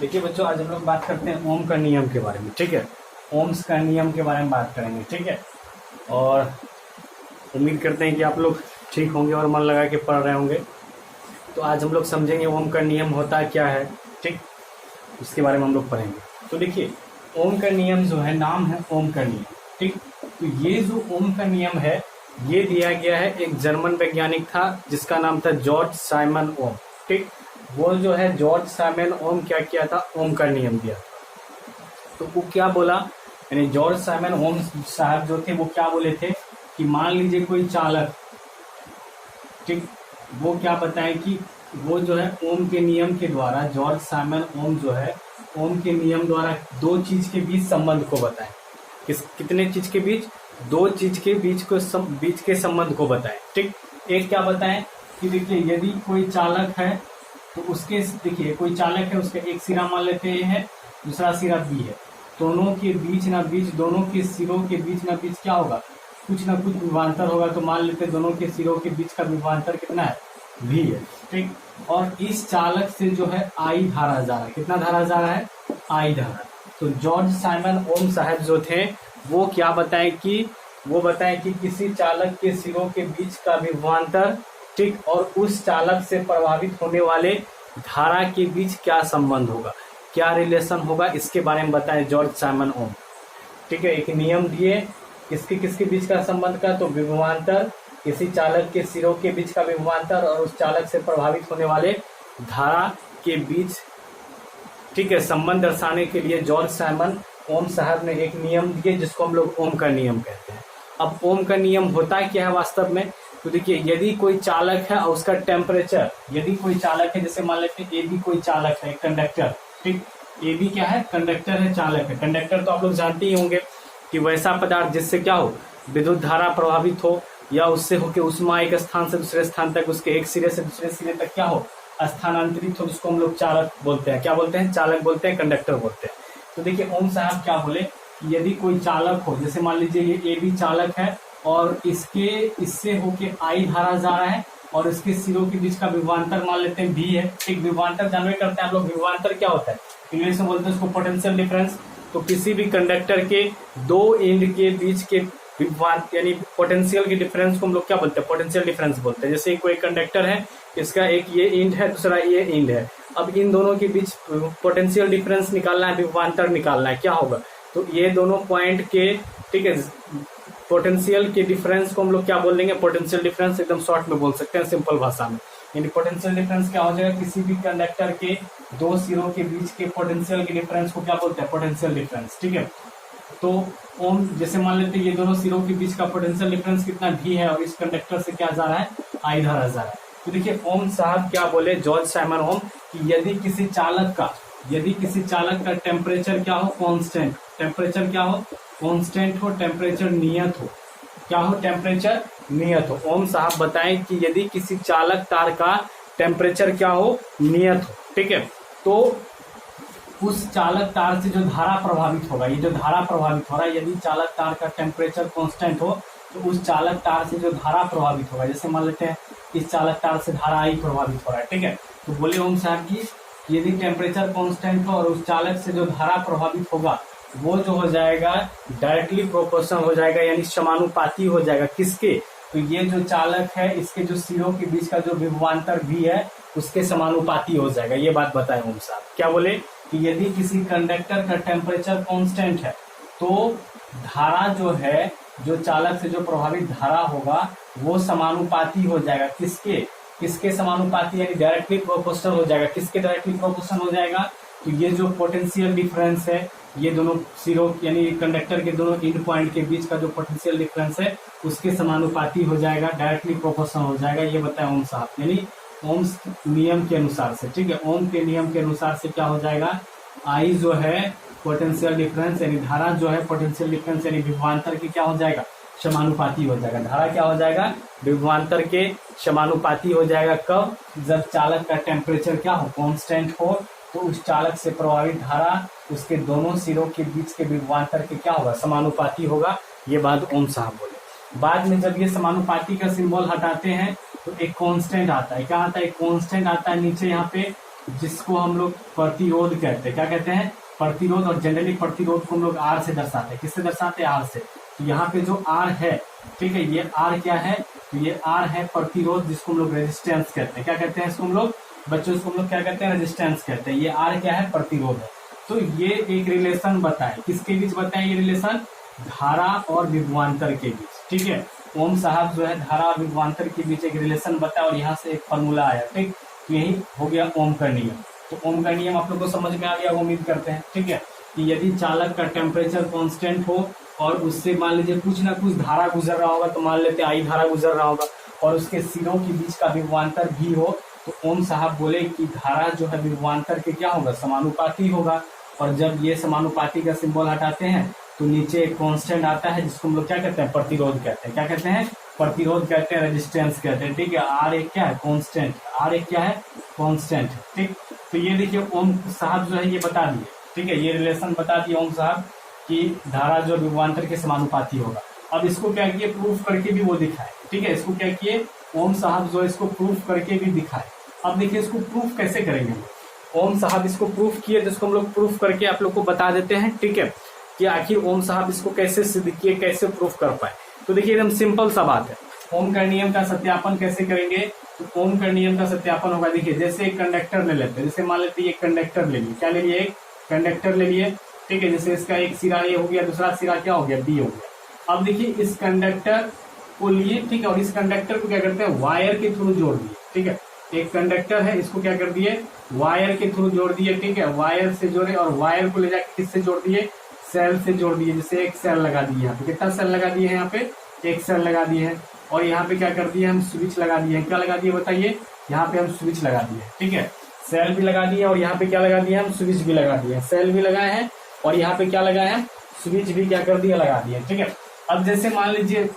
देखिए बच्चों, आज हम लोग बात करते हैं ओम का नियम के बारे में। ठीक है, ओम्स का नियम के बारे में बात करेंगे। ठीक है, और उम्मीद करते हैं कि आप लोग ठीक होंगे और मन लगा के पढ़ रहे होंगे। तो आज हम लोग समझेंगे ओम का नियम होता क्या है। ठीक, उसके बारे में हम लोग पढ़ेंगे। तो देखिए, ओम का नियम जो है, नाम है ओम का नियम। ठीक, तो ये जो ओम का नियम है, ये दिया गया है एक जर्मन वैज्ञानिक था जिसका नाम था जॉर्ज साइमन ओम। ठीक, वो जो है जॉर्ज साइमन ओम क्या किया था, ओम का नियम दिया। तो वो क्या बोला, यानी जॉर्ज साइमन ओम साहब जो थे वो क्या बोले थे कि मान लीजिए कोई चालक, ठीक, वो क्या बताएं कि वो जो है ओम के नियम के द्वारा, जॉर्ज साइमन ओम जो है ओम के नियम द्वारा दो चीज के बीच संबंध को बताएं। कितने चीज के बीच, दो चीज के बीच के संबंध को बताएं। ठीक, एक क्या बताएं कि देखिए यदि कोई चालक है तो उसके, देखिए कोई चालक है, उसका एक सिरा मान लेते हैं, दूसरा सिरा बी है, दोनों के बीच ना बीच, दोनों के सिरों के बीच ना बीच क्या होगा, कुछ ना कुछ विभवांतर होगा। तो मान लेते हैं दोनों के सिरों के बीच का विभवांतर कितना है, भी है। ठीक, और इस चालक से जो है आई धारा जा रहा है। कितना धारा जा रहा है, आई धारा। तो जॉर्ज साइमन ओम साहब जो थे वो क्या बताएं कि वो बताएं कि किसी चालक के सिरों के बीच का विभवांतर, ठीक, और उस चालक से प्रभावित होने वाले धारा के बीच क्या संबंध होगा, क्या रिलेशन होगा, इसके बारे में बताएं जॉर्ज साइमन ओम। ठीक है, एक नियम दिए किसके किसके बीच का संबंध का, तो विभवांतर, किसी चालक के सिरों के बीच का विभवांतर और उस चालक से प्रभावित होने वाले धारा के बीच, ठीक है, संबंध दर्शाने के लिए जॉर्ज साइमन ओम साहब ने एक नियम दिए जिसको हम लोग ओम का नियम कहते हैं। अब ओम का नियम होता क्या है वास्तव में, तो देखिए यदि कोई चालक है और उसका टेम्परेचर, यदि कोई चालक है, जैसे मान लेते हैं ए बी कोई चालक है, कंडक्टर। ठीक, ए बी क्या है, कंडक्टर है, चालक है। कंडक्टर तो आप लोग जानते ही होंगे कि वैसा पदार्थ जिससे क्या हो, विद्युत धारा प्रभावित हो या उससे हो कि उष्मा एक स्थान से दूसरे स्थान तक, उसके एक सिरे से दूसरे सिरे तक क्या हो, स्थानांतरित हो, जिसको हम लोग चालक बोलते हैं। क्या बोलते हैं, चालक बोलते हैं, कंडक्टर बोलते हैं। तो देखिए ओम साहब क्या बोले कि यदि कोई चालक हो, जैसे मान लीजिए ये ए बी चालक है और इससे होके आई धारा जा रहा है और इसके सिरों के बीच का विभवांतर मान लेते हैं बी है। ठीक, विभवांतर जानवे करते हैं आप लोग, विभवांतर क्या होता है, इंग्लिश में बोलते हैं उसको पोटेंशियल डिफरेंस। तो किसी भी कंडक्टर के दो एंड के बीच के विभवांतर यानी पोटेंशियल के डिफरेंस को हम लोग क्या बोलते हैं, पोटेंशियल डिफरेंस बोलते हैं। जैसे कोई कंडक्टर है, इसका एक ये एंड है, दूसरा ये एंड है, अब इन दोनों के बीच पोटेंशियल डिफरेंस निकालना है, विभवांतर निकालना है, क्या होगा, तो ये दोनों पॉइंट के, ठीक है, पोटेंशियल के डिफरेंस को हम लोग क्या बोल देंगे, पोटेंशियल डिफरेंस। एकदम शॉर्ट में बोल सकते हैं, सिंपल भाषा में। यानी पोटेंशियल डिफरेंस क्या हो जाएगा, किसी भी कंडक्टर के दो सिरों के बीच के पोटेंशियल के डिफरेंस को क्या बोलते हैं, पोटेंशियल डिफरेंस। ठीक है, तो ओम, जैसे मान लेते हैं ये दोनों सिरों के बीच का पोटेंशियल डिफरेंस कितना भी है और इस कंडक्टर से क्या जा रहा है, आई धारा जा रहा है। तो देखिए ओम साहब क्या बोले, जॉर्ज साइमन ओम, कि यदि किसी चालक का टेम्परेचर क्या हो, कांस्टेंट, टेम्परेचर क्या हो, कांस्टेंट हो, टेम्परेचर नियत हो, क्या हो, टेम्परेचर नियत हो। ओम साहब बताएं कि यदि किसी चालक तार का टेम्परेचर क्या हो, नियत हो, ठीक है, तो उस चालक तार से जो धारा प्रभावित होगा, ये जो धारा प्रभावित हो रहा है, यदि चालक तार का टेम्परेचर कांस्टेंट हो तो उस चालक तार से जो धारा प्रभावित होगा, जैसे मान लेते हैं इस चालक तार से धारा आई प्रभावित हो रहा है। ठीक है, तो बोले ओम साहब की यदि टेम्परेचर कांस्टेंट हो और उस चालक से जो धारा प्रभावित होगा वो जो हो जाएगा डायरेक्टली प्रोपोर्शनल हो जाएगा, यानी समानुपाती हो जाएगा। किसके, तो ये जो चालक है इसके जो सिरों के बीच का जो विभवांतर भी है उसके समानुपाती हो जाएगा। ये बात बताए ओम साहब। क्या बोले कि यदि किसी कंडक्टर का टेम्परेचर कांस्टेंट है तो धारा जो है, जो चालक से जो प्रभावित धारा होगा वो समानुपाती हो जाएगा। किसके समानुपाती, यानी डायरेक्टली प्रोपोर्शनल हो जाएगा। किसके डायरेक्टली प्रोपोर्शनल हो जाएगा, तो ये जो पोटेंशियल डिफरेंस है, ये दोनों सिरों यानी कंडक्टर के दोनों एंड पॉइंट के बीच का जो पोटेंशियल डिफरेंस है उसके समानुपाती हो जाएगा, डायरेक्टली प्रोपोर्शनल हो जाएगा। ये बताया ओम साहब, यानी ओम नियम के अनुसार से। ठीक है, ओम के नियम के अनुसार से क्या हो जाएगा, आई जो है पोटेंशियल डिफरेंस यानी धारा जो है पोटेंशियल डिफरेंस यानी विभवांतर की क्या हो जाएगा, समानुपाती हो जाएगा। धारा क्या हो जाएगा, विभवांतर के समानुपाती हो जाएगा। कब, जब चालक का टेम्परेचर क्या हो, कांस्टेंट हो, तो उस चालक से प्रभावित धारा उसके दोनों सिरों के बीच के विभवांतर के क्या होगा, समानुपाती होगा। ये बात ओम साहब बोले। बाद में जब ये समानुपाती का सिंबल हटाते हैं तो एक कांस्टेंट आता है। क्या आता है, एक कांस्टेंट आता है नीचे यहाँ पे, जिसको हम लोग प्रतिरोध कहते हैं। क्या कहते हैं? प्रतिरोध। और जनरली प्रतिरोध को हम लोग आर से दर्शाते हैं। किससे दर्शाते हैं? आर से। तो यहाँ पे जो आर है, ठीक है, ये आर क्या है? तो ये आर है प्रतिरोध, जिसको हम लोग रेजिस्टेंस कहते हैं। क्या कहते हैं इसको हम लोग? बच्चों इसको हम लोग क्या कहते हैं? रेजिस्टेंस कहते हैं। ये आर क्या है? प्रतिरोध है। तो ये एक रिलेशन बताए, किसके बीच बताए ये रिलेशन? धारा और विभवांतर के बीच, ठीक है। ओम साहब जो है धारा और विभवांतर के बीच एक रिलेशन बताया और यहाँ से एक फॉर्मूला आया, ठीक। तो यही हो गया ओम का नियम। तो ओम का नियम आप लोग को समझ में आ गया, उम्मीद करते हैं, ठीक है। कि यदि चालक का टेम्परेचर कांस्टेंट हो और उससे मान लीजिए कुछ ना कुछ धारा गुजर रहा होगा, तो मान लेते आई धारा गुजर रहा होगा, और उसके सिरों के बीच का विभवांतर भी हो, तो ओम साहब बोले कि धारा जो है विभवांतर के क्या होगा? समानुपाती होगा। और जब ये समानुपाती का सिंबल हटाते हैं तो नीचे एक कांस्टेंट आता है, जिसको हम लोग क्या कहते हैं? प्रतिरोध कहते हैं। क्या कहते हैं? प्रतिरोध कहते हैं, रेजिस्टेंस कहते हैं, ठीक है। आर एक क्या है? कांस्टेंट। आर एक क्या है? कांस्टेंट, ठीक। तो ये देखिए ओम साहब जो है ये बता दिए, ठीक है, ये रिलेशन बता दिए ओम साहब कि धारा जो विभवांतर के समानुपाती होगा। अब इसको क्या किए? प्रूफ करके भी वो दिखाए, ठीक है। इसको क्या किए? ओम साहब जो इसको प्रूफ करके भी दिखाए। अब देखिए इसको प्रूफ कैसे करेंगे? ओम साहब इसको प्रूफ किए, जिसको हम लोग प्रूफ करके आप लोग को बता देते हैं, ठीक है, कि आखिर ओम साहब इसको कैसे सिद्ध किए, कैसे प्रूफ कर पाए। तो देखिए एकदम सिंपल सा बात है। ओम का नियम का सत्यापन कैसे करेंगे? तो ओम का नियम का सत्यापन होगा, देखिए जैसे एक कंडक्टर ले लेते हैं, जैसे मान लेते हैं एक कंडक्टर ले लिए, क्या ले लिए? एक कंडक्टर ले लिए, ठीक है। जैसे इसका एक सिरा ए हो गया, दूसरा सिरा क्या हो गया? बी हो गया। अब देखिए इस कंडक्टर को लिए, ठीक है, और इस कंडक्टर को क्या करते हैं? वायर के थ्रू जोड़ दिए, ठीक है। एक कंडक्टर है, इसको क्या कर दिए? वायर के थ्रू जोड़ दिए, ठीक है। वायर से जोड़े और वायर को ले जाकर किससे जोड़ दिए? सेल से जोड़ दिए। जैसे एक सेल लगा दिए, यहाँ पे कितना सेल लगा दिए हैं? यहाँ पे एक सेल लगा दिए हैं। और यहाँ पे क्या कर दिए? हम स्विच लगा दिए हैं। क्या लगा दिए बताइए? यहाँ पे हम स्विच लगा दिए, ठीक है। सेल भी लगा दिए और यहाँ पे क्या लगा दिए? हम स्विच भी लगा दिए। सेल भी लगाए हैं और यहाँ पे क्या लगाए हैं? स्विच भी क्या कर दिया? लगा दिए, ठीक है। अब जैसे मान लीजिए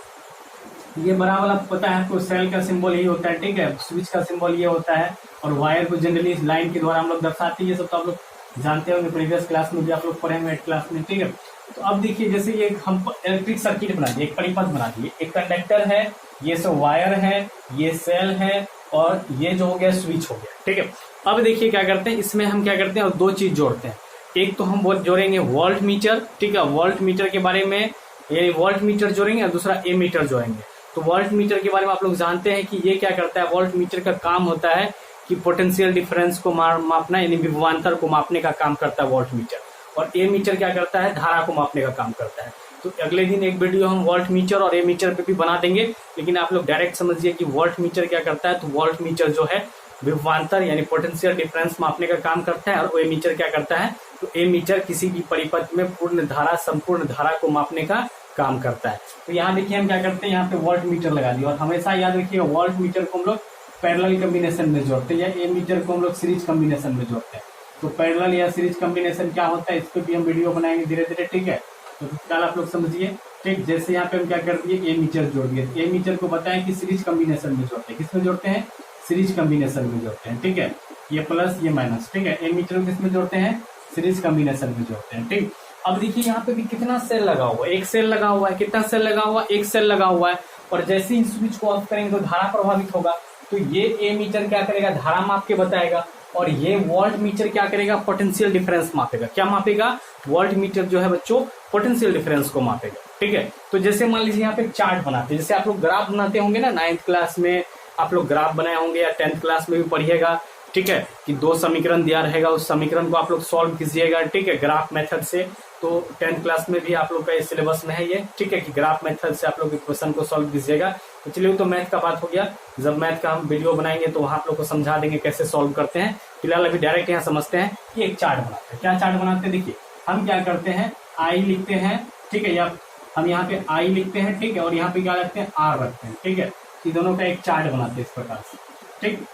ये बड़ा वाला पता है आपको, सेल का सिंबल यही होता है, ठीक है। स्विच का सिंबल ये होता है और वायर को जनरली लाइन के द्वारा हम लोग दर्शाते हैं। ये सब तो आप लोग जानते होंगे, प्रीवियस क्लास में भी आप लोग पढ़े हुए 8th क्लास में, ठीक है। तो अब देखिए जैसे ये हम इलेक्ट्रिक सर्किट बना दिए, एक परिपथ बना दिए, एक कंडक्टर है, ये सब वायर है, ये सेल है और ये जो हो गया स्विच हो गया, ठीक है। अब देखिए क्या करते हैं, इसमें हम क्या करते हैं? और दो चीज जोड़ते हैं। एक तो हम जोड़ेंगे वोल्ट मीटर, ठीक है। वोल्ट मीटर के बारे में ये वोल्ट मीटर जोड़ेंगे और दूसरा ए मीटर जोड़ेंगे। तो वोल्ट मीटर के बारे में आप लोग जानते हैं कि ये क्या करता है? वोल्ट मीटर का काम होता है कि पोटेंशियल डिफरेंस को मापना, यानी विभवांतर को मापने का काम करता है वोल्ट मीटर। और ए मीटर क्या करता है? धारा को मापने का काम करता है। तो अगले दिन एक वीडियो हम वोल्ट मीटर और ए मीटर पे भी बना देंगे, लेकिन आप लोग डायरेक्ट समझिए कि वोल्ट मीटर क्या करता है। तो वोल्ट मीटर जो है विभवांतर यानी पोटेंशियल डिफरेंस मापने का काम करता है, और ए मीटर क्या करता है? तो ए मीटर किसी भी परिपथ में पूर्ण धारा, संपूर्ण धारा को मापने का काम करता है। तो यहाँ देखिए हम क्या करते हैं? यहाँ पे वोल्ट मीटर लगा दिया। और हमेशा याद रखिएगा वोल्ट मीटर को हम लोग पैरेलल कॉम्बिनेशन में जोड़ते हैं, या ए मीटर को हम लोग सीरीज कॉम्बिनेशन में जोड़ते हैं। तो पैरेलल या सीरीज कॉम्बिनेशन क्या होता है, इस पे भी हम वीडियो बनाएंगे धीरे धीरे, ठीक है। तो फिलहाल आप लोग समझिए, ठीक। जैसे यहाँ पे हम क्या कर दिए? ए मीटर जोड़ दिए। ए मीटर को बताएं कि सीरीज कॉम्बिनेशन में जोड़ते हैं। किसमें जोड़ते हैं? सीरीज कॉम्बिनेशन में जोड़ते हैं, ठीक है। ये प्लस ये माइनस, ठीक है। ए मीटर को किसमें जोड़ते हैं? सीरीज कॉम्बिनेशन में जोड़ते हैं, ठीक। अब देखिए यहाँ पे भी कितना सेल लगा हुआ है? एक सेल लगा हुआ है। कितना सेल लगा हुआ है? एक सेल लगा हुआ है। और जैसे ही स्विच को ऑफ करेंगे तो धारा प्रभावित होगा। तो ये ए मीटर क्या करेगा? धारा माप के बताएगा। और ये वोल्ट मीटर क्या करेगा? पोटेंशियल डिफरेंस मापेगा। क्या मापेगा? वोल्ट मीटर जो है बच्चों पोटेंशियल डिफरेंस को मापेगा, ठीक है। तो जैसे मान लीजिए यहाँ पे चार्ट बनाते हैं, जैसे आप लोग ग्राफ बनाते होंगे ना, 9th क्लास में आप लोग ग्राफ बनाए होंगे, या 10th क्लास में भी पढ़िएगा, ठीक है, कि दो समीकरण दिया रहेगा, उस समीकरण को आप लोग सॉल्व कीजिएगा, ठीक है, ग्राफ मेथड से। तो 10th क्लास में भी आप लोग का सिलेबस में है ये, ठीक है, कि ग्राफ मेथड से आप लोग इक्वेशन को सॉल्व कीजिएगा। तो चलिए वो तो मैथ का बात हो गया, जब मैथ का हम वीडियो बनाएंगे तो वहां आप लोग को समझा देंगे कैसे सॉल्व करते हैं। फिलहाल अभी डायरेक्ट यहाँ समझते हैं कि एक चार्ट बनाते हैं। क्या चार्ट बनाते हैं? देखिए हम क्या करते हैं, आई लिखते हैं, ठीक है, या हम यहाँ पे आई लिखते हैं, ठीक है, और यहाँ पे क्या रखते हैं? आर रखते हैं, ठीक है। ये दोनों का एक चार्ट बनाते हैं इस प्रकार से, ठीक।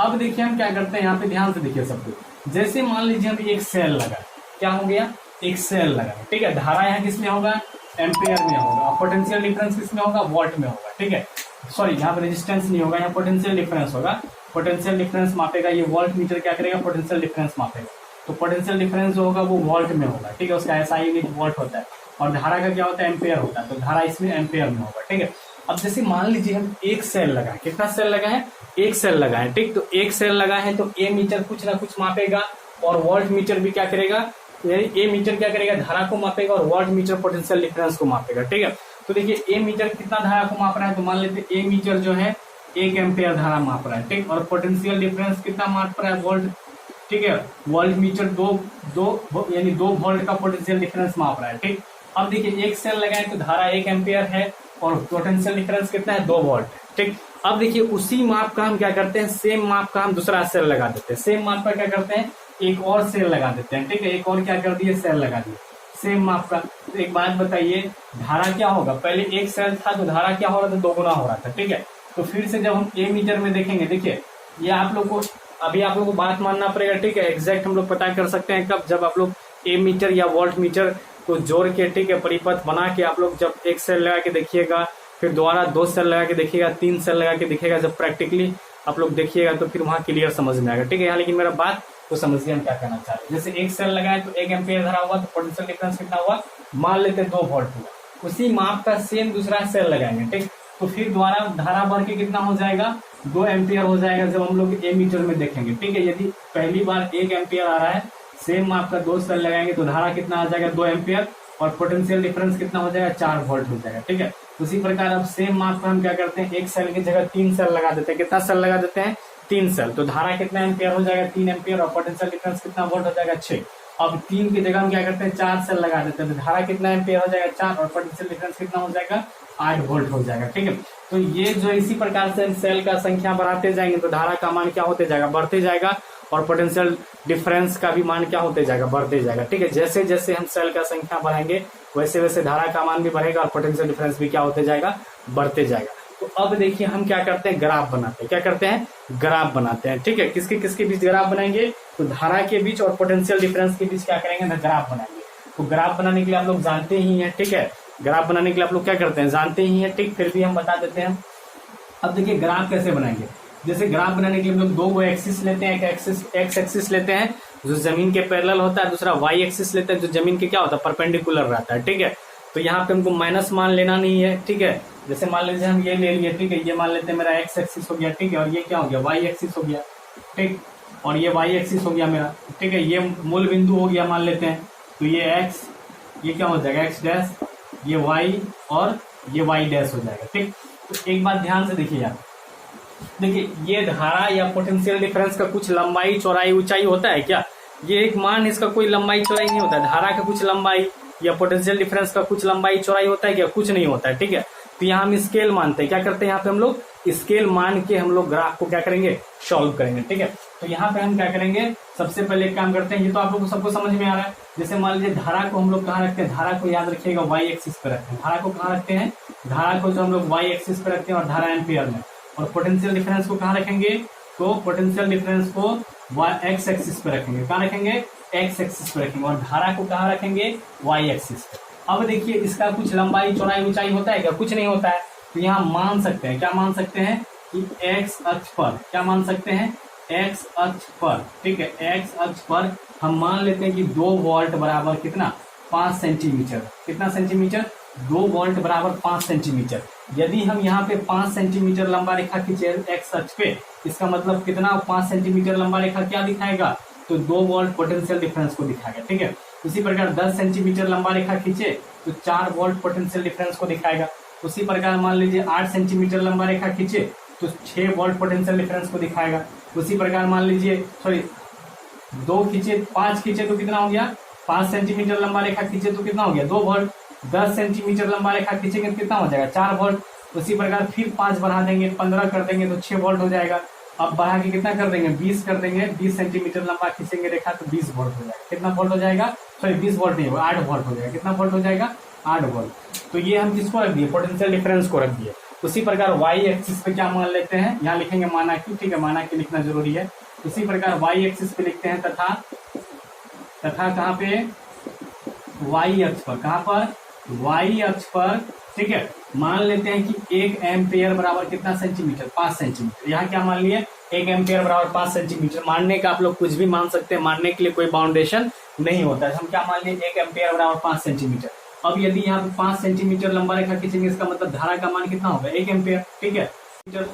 अब देखिए हम क्या करते हैं, यहाँ पे ध्यान से देखिए सब कुछ। जैसे मान लीजिए हम एक सेल लगा, क्या हो गया? एक सेल लगा, ठीक है। धारा यहाँ किसमें होगा? एम्पेयर में होगा। और पोटेंशियल डिफरेंस किसमें होगा? वोल्ट में होगा, ठीक है। सॉरी, यहाँ पे रेजिस्टेंस नहीं होगा, यहाँ पोटेंशियल डिफरेंस होगा। पोटेंशियल डिफरेंस मापेगा ये वोल्ट मीटर, क्या करेगा? पोटेंशियल डिफरेंस मापेगा। तो पोटेंशियल डिफरेंस जो होगा वो वोल्ट में होगा, ठीक है, उसका SI यूनिट वोल्ट होता है। और धारा का क्या होता है? एम्पेयर होता है। तो धारा इसमें एम्पेयर में होगा, ठीक है। अब जैसे मान लीजिए हम एक सेल लगाए, कितना सेल लगाए, एक सेल लगाए, ठीक। तो एक सेल लगाए हैं तो ए मीटर कुछ ना कुछ मापेगा और वोल्ट मीटर भी क्या करेगा, ए मीटर क्या करेगा, धारा को मापेगा और वोल्ट मीटर पोटेंशियल डिफरेंस को मापेगा, ठीक है। तो देखिए ए मीटर कितना धारा को माप रहा है, तो मान लेते ए मीटर जो है 1 एम्पियर धारा माप रहा है, ठीक। और पोटेंशियल डिफरेंस कितना माप रहा है, वोल्ट, ठीक है। वोल्ट मीटर यानी 2 वोल्ट का पोटेंशियल डिफरेंस माप रहा है, ठीक। अब देखिए एक सेल लगाए तो धारा 1 एम्पियर है और पोटेंशियल डिफरेंस कितना है, 2 वोल्ट, ठीक। अब देखिए उसी माप का हम क्या करते हैं, सेम माप का हम दूसरा सेल लगा देते हैं, सेम माप का क्या करते हैं, एक और सेल लगा देते हैं, ठीक है। एक और क्या कर दिए, सेल लगा दिए सेम माप का। तो एक बात बताइए, धारा क्या होगा, पहले एक सेल था तो धारा क्या हो रहा था, 2 गुना हो रहा था, ठीक है। तो फिर से जब हम ए मीटर में देखेंगे, देखिए ये आप लोग को अभी आप लोग को बात मानना पड़ेगा, ठीक है। एग्जैक्ट हम लोग पता कर सकते हैं कब, जब आप लोग ए मीटर या वोल्ट मीटर को जोड़ के, ठीक है, परिपथ बना के आप लोग जब एक सेल लगा के देखिएगा, फिर दोबारा 2 सेल लगा के देखिएगा, 3 सेल लगा के देखिएगा, जब प्रैक्टिकली आप लोग देखिएगा तो फिर वहां क्लियर समझ में आएगा, ठीक है। यहाँ लेकिन मेरा बात तो समझिए हम क्या कहना चाह रहे हैं। जैसे एक सेल लगाए तो 1 एम्पियर धारा हुआ तो पोटेंशियल डिफरेंस कितना हुआ, मान लेते 2 वोल्ट हुआ। उसी माप का सेम दूसरा सेल लगाएंगे, ठीक। तो फिर दोबारा धारा बढ़ के कितना हो जाएगा, 2 एम्पियर हो जाएगा जब हम लोग ए मीटर में देखेंगे, ठीक है। यदि पहली बार 1 एम्पियर आ रहा है, सेम माप का 2 सेल लगाएंगे तो धारा कितना आ जाएगा, 2 एम्पियर और पोटेंशियल डिफरेंस कितना हो जाएगा, 4 वोल्ट हो जाएगा, ठीक है। उसी प्रकार अब सेम माप का हम क्या करते हैं, एक सेल की जगह 3 सेल लगा देते हैं। कितना सेल लगा देते हैं, 3 सेल। तो धारा कितना एम्पियर हो जाएगा, 3 एम्पियर और पोटेंशियल डिफरेंस कितना वोल्ट हो जाएगा, 6। अब 3 की जगह हम क्या करते हैं, 4 सेल लगा देते हैं। तो धारा कितना एम्पियर हो जाएगा, 4 और पोटेंशियल डिफरेंस कितना हो जाएगा, 8 वोल्ट हो जाएगा, ठीक है। तो ये जो इसी प्रकार से हम सेल का संख्या बढ़ाते जाएंगे तो धारा का मान क्या होते जाएगा, बढ़ते जाएगा और पोटेंशियल डिफरेंस का भी मान क्या होते जाएगा, बढ़ते जाएगा, ठीक है। जैसे जैसे हम सेल का संख्या बढ़ाएंगे वैसे वैसे धारा का मान भी बढ़ेगा और पोटेंशियल डिफरेंस भी क्या होते जाएगा, बढ़ते जाएगा। तो अब देखिए हम क्या करते हैं, ग्राफ बनाते हैं। क्या करते हैं, ग्राफ बनाते हैं, ठीक है। किसके किसके बीच ग्राफ बनाएंगे, तो धारा के बीच और पोटेंशियल डिफरेंस के बीच क्या करेंगे ना, ग्राफ बनाएंगे। तो ग्राफ बनाने के लिए आप लोग जानते ही हैं, ठीक है। ग्राफ बनाने के लिए आप लोग क्या करते हैं, जानते ही हैं, ठीक। फिर भी हम बता देते हैं। अब देखिए ग्राफ कैसे बनाएंगे, जैसे ग्राफ बनाने के लिए हम लोग 2 एक्सिस लेते हैं, एक एक्स एक्सिस लेते हैं जो जमीन के पैरेलल होता है, दूसरा वाई एक्सिस लेते हैं जो जमीन के क्या होता है, परपेंडिकुलर रहता है, ठीक है। तो यहाँ पे हमको माइनस मान लेना नहीं है, ठीक है। जैसे मान लीजिए हम ये ले लिए, ठीक है, ये मान लेते हैं मेरा एक्स एक्सिस हो गया, ठीक है, और ये क्या हो गया, वाई एक्सिस हो गया, ठीक, और ये वाई एक्सिस हो गया मेरा, ठीक है। ये मूल बिंदु हो गया मान लेते हैं, तो ये एक्स, ये क्या हो जाएगा, एक्स डैश, ये वाई और ये वाई डैश हो जाएगा, ठीक। तो एक बात ध्यान से देखिए यार, देखिए ये धारा या पोटेंशियल डिफरेंस का कुछ लंबाई चौड़ाई ऊंचाई होता है क्या, ये एक मान, इसका कोई लंबाई चौड़ाई नहीं होता है। धारा का कुछ लंबाई या पोटेंशियल डिफरेंस का कुछ लंबाई चौड़ाई होता है क्या, कुछ नहीं होता है, ठीक है। तो यहाँ हम स्केल मानते हैं, क्या करते हैं यहाँ पे हम लोग स्केल मान के हम लोग ग्राफ को क्या करेंगे, सॉल्व करेंगे, ठीक है। तो यहाँ पे हम क्या करेंगे, सबसे पहले एक काम करते हैं, ये तो आप लोग को सबको समझ में आ रहा है। जैसे मान लीजिए धारा को हम लोग कहाँ रखते हैं, धारा को याद रखिएगा वाई एक्सिस पे रखते हैं। धारा को कहाँ रखते हैं, धारा को जो हम लोग वाई एक्सिस पे रखते हैं और धारा एम्पियर में, और पोटेंशियल डिफरेंस को कहाँ रखेंगे, तो पोटेंशियल डिफरेंस को एक्स एक्सिस पे रखेंगे। कहाँ रखेंगे, एक्स एक्सिस पे रखेंगे, और धारा को कहाँ रखेंगे, वाई एक्सिस पे। अब देखिए इसका कुछ लंबाई चौड़ाई ऊंचाई होता है क्या, कुछ नहीं होता है। तो यहाँ मान सकते हैं, क्या मान सकते हैं कि एक्स अक्ष पर, क्या मान सकते हैं, एक्स अक्ष पर, ठीक है, एक्स अक्ष पर हम मान लेते हैं कि 2 वोल्ट बराबर कितना, 5 सेंटीमीटर। कितना सेंटीमीटर, 2 वोल्ट बराबर 5 सेंटीमीटर। यदि हम यहाँ पे 5 सेंटीमीटर लंबा रेखा खींचे एक्स अक्ष पे, इसका मतलब कितना, 5 सेंटीमीटर लंबा रेखा क्या दिखाएगा, तो 2 वोल्ट पोटेंशियल डिफरेंस को दिखाएगा, ठीक है। उसी प्रकार 10 सेंटीमीटर लंबा रेखा खींचे तो 4 वोल्ट पोटेंशियल डिफरेंस को दिखाएगा। उसी प्रकार मान लीजिए 8 सेंटीमीटर लंबा रेखा खींचे तो 6 वोल्ट पोटेंशियल डिफरेंस को दिखाएगा। उसी प्रकार मान लीजिए 2 खींचे, 5 खींचे तो कितना हो गया, 5 सेंटीमीटर लंबा रेखा खींचे तो कितना हो गया, 2 वोल्ट। 10 सेंटीमीटर लंबा रेखा खींचेंगे तो कितना हो जाएगा, 4 वोल्ट। उसी प्रकार फिर 5 बढ़ा देंगे, 15 कर देंगे तो 6 वोल्ट हो जाएगा। अब बढ़ा के कितना कर देंगे, 20 कर देंगे, 20 सेंटीमीटर लंबा खींचेंगे रेखा तो 20 वोल्ट हो जाएगा। कितना वोल्ट हो जाएगा, 20 वोल्ट नहीं होगा, 8 वोल्ट हो जाएगा। कितना वोल्ट हो जाएगा, 8 वोल्ट। तो ये हम किसको रख दिए, पोटेंशियल डिफरेंस को रख दिए। उसी प्रकार वाई एक्सिस पे क्या मान लेते हैं, यहाँ लिखेंगे माना की, ठीक है, माना की लिखना जरूरी है। उसी प्रकार वाई एक्सिस पे लिखते हैं तथा कहाँ पे, वाई अक्ष पर, कहाँ पर, वाई अक्ष पर, ठीक है। मान लेते हैं कि 1 एम्पियर बराबर कितना सेंटीमीटर, 5 सेंटीमीटर। यहाँ क्या मान लिए, 1 एम्पियर बराबर 5 सेंटीमीटर। मानने का आप लोग कुछ भी मान सकते हैं, मानने के लिए कोई बाउंडेशन नहीं होता है। हम क्या मान लिए, 1 एम्पियर बराबर 5 सेंटीमीटर। अब यदि यहाँ पे 5 सेंटीमीटर लंबा रेखा खींचेंगे, इसका मतलब धारा का मान कितना होगा 1 एम्पियर। ठीक है,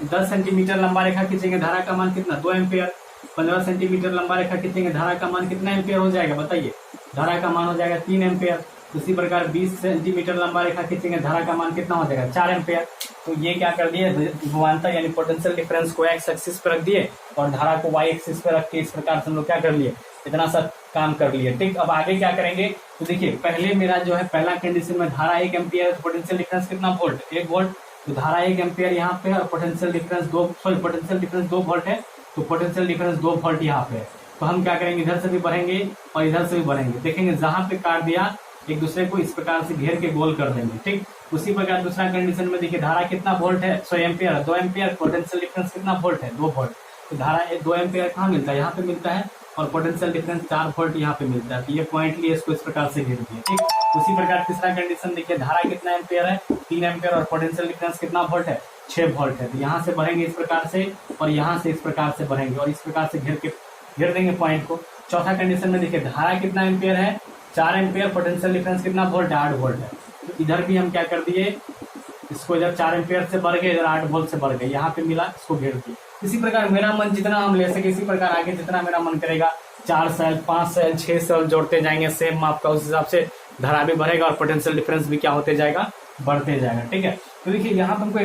10 सेंटीमीटर लंबा रेखा खींचेंगे, धारा का मान कितना 2 एम्पियर। 15 सेंटीमीटर लंबा रेखा खींचेंगे, धारा का मान कितना एम्पियर हो जाएगा बताइए, धारा का मान हो जाएगा 3 एम्पियर। उसी प्रकार 20 सेंटीमीटर लंबा रेखा खींचेंगे, धारा का मान कितना हो जाएगा 4 एम्पियर। तो ये क्या कर दिए, विभवांतर यानी पोटेंशियल डिफरेंस को एक्स एक्सिस पे रख दिए और धारा को वाई एक्सिस पे रख के इस प्रकार से हम लोग क्या कर लिए, इतना सा काम कर लिए। ठीक, अब आगे क्या करेंगे, तो देखिए पहले मेरा जो है पहला कंडीशन में धारा 1 एम्पियर, पोटेंशियल डिफरेंस कितना वोल्ट 1 वोल्ट, तो धारा 1 एम्पियर यहाँ पे और पोटेंशियल डिफरेंस 2 वोल्ट है, तो पोटेंशियल डिफरेंस 2 वोल्ट यहाँ पे है। तो हम क्या करेंगे, इधर से भी बढ़ेंगे और इधर से भी बढ़ेंगे, देखेंगे जहां पे काट दिया एक दूसरे को इस प्रकार से घेर के गोल कर देंगे। ठीक, उसी प्रकार दूसरा कंडीशन में देखिए धारा कितना वोल्ट है 100 एम्पियर, 2 एम्पियर, पोटेंशियल डिफरेंस कितना वोल्ट है 2 वोल्ट, तो धारा 2 एम्पियर कहाँ मिलता है यहाँ पे मिलता है और पोटेंशियल डिफरेंस 4 वोल्ट यहाँ पे मिलता है। तो ये पॉइंट लिए इसको इस प्रकार से घेर दिए। ठीक, उसी प्रकार तीसरा कंडीशन देखिए धारा कितना एम्पियर है 3 एम्पियर और पोटेंशियल डिफरेंस कितना वोल्ट है 6 वोल्ट है, तो यहाँ से बढ़ेंगे इस प्रकार से और यहाँ से इस प्रकार से बढ़ेंगे और इस प्रकार से घेर देंगे पॉइंट को। चौथा कंडीशन में देखिए धारा कितना एम्पियर है 4 एम्पियर, पोटेंशियल डिफरेंस कितना वोल्ट है 8 वोल्ट है, तो इधर भी हम क्या कर दिए, इसको इधर 4 एम्पियर से बढ़ गए, इधर 8 वोल्ट से बढ़ गए, यहाँ पे मिला, इसको घेर दिए। इसी प्रकार मेरा मन जितना हम ले सके, इसी प्रकार आगे जितना मेरा मन करेगा 4 सेल 5 सेल 6 सेल जोड़ते जाएंगे सेम माप का, उस हिसाब से धारा भी बढ़ेगा और पोटेंशियल डिफरेंस भी क्या होते जाएगा, बढ़ते जाएगा। ठीक है, तो देखिए यहाँ पर हमको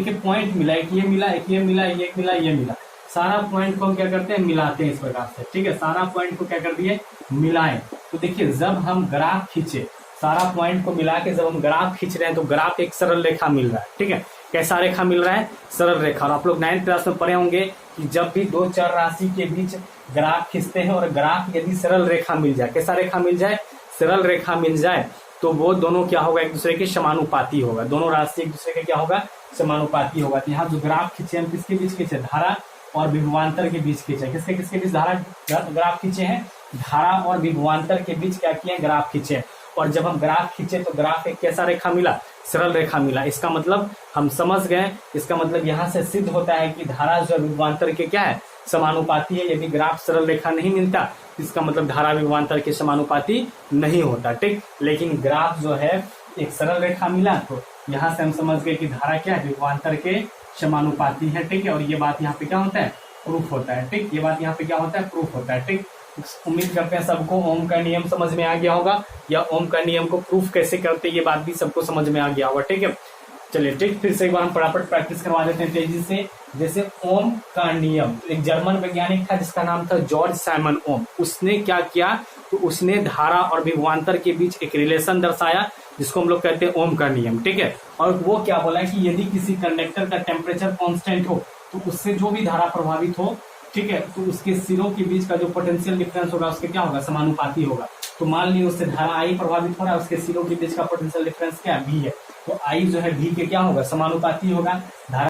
एक पॉइंट मिला, एक ये मिला, एक ये मिला, एक मिला, ये मिला, सारा पॉइंट को हम क्या करते हैं मिलाते हैं इस प्रकार से। ठीक है, सारा पॉइंट को क्या कर दिए मिलाएं। तो देखिए जब हम ग्राफ खींचे, सारा पॉइंट को मिला के जब हम ग्राफ खींच रहे हैं तो ग्राफ एक सरल रेखा मिल रहा है। ठीक है, कैसा रेखा मिल रहा है, सरल रेखा। और आप लोग 9th क्लास में पढ़े होंगे कि जब भी दो चर राशि के बीच ग्राफ खींचते हैं और ग्राफ यदि सरल रेखा मिल जाए, कैसा रेखा मिल जाए, सरल रेखा मिल जाए, तो वो दोनों क्या होगा, एक दूसरे के समानुपाती होगा, दोनों राशि एक दूसरे के क्या होगा, समानुपाती होगा। तो यहाँ जो ग्राफ खींचे हम किसके बीच खींचे, धारा और विभवांतर के बीच खींचे। किसके किसके बीच धारा ग्राफ खींचे हैं, धारा और विभवांतर के बीच क्या किए, ग्राफ खींचे। और जब हम ग्राफ खींचे तो ग्राफ एक कैसा रेखा मिला, सरल रेखा मिला। इसका मतलब हम समझ गए, इसका मतलब यहाँ से सिद्ध होता है कि धारा जो विभवांतर के क्या है, समानुपाती है। यदि ग्राफ सरल रेखा नहीं मिलता इसका मतलब धारा विभवांतर के समानुपाती नहीं होता। ठीक, लेकिन ग्राफ जो है एक सरल रेखा मिला तो यहाँ से हम समझ गए कि धारा क्या है, विभवांतर के समानुपाती है। ठीक है, और ये बात यहाँ पे क्या होता है, प्रूफ होता है। ठीक, ये बात यहाँ पे क्या होता है, प्रूफ होता है। ठीक, उम्मीद करते हैं सबको ओम का नियम समझ में आ गया होगा, या ओम का नियम को प्रूफ कैसे करते ये बात भी सबको समझ में आ गया होगा। ठीक है, चलिए ठीक, फिर से एक बार हम फटाफट प्रैक्टिस करवा देते हैं तेजी से। जैसे ओम का नियम, एक जर्मन वैज्ञानिक था जिसका नाम था जॉर्ज साइमन ओम। उसने क्या किया, तो उसने धारा और विभवांतर के बीच एक रिलेशन दर्शाया जिसको हम लोग कहते हैं ओम का नियम। ठीक है, और वो क्या बोला कि यदि किसी कंडक्टर का टेम्परेचर कांस्टेंट हो तो उससे जो भी धारा प्रभावित हो, ठीक है, तो उसके सिरों के बीच का जो पोटेंशियल डिफरेंस होगा उसके क्या होगा, समानुपाती होगा। तो मान लीजिए उससे धारा आई प्रभावित हो रहा है, उसके सिरों के बीच का पोटेंशियल डिफरेंस क्या है, V है, तो आई जो है V के क्या होगा, समानुपाती होगा। धारा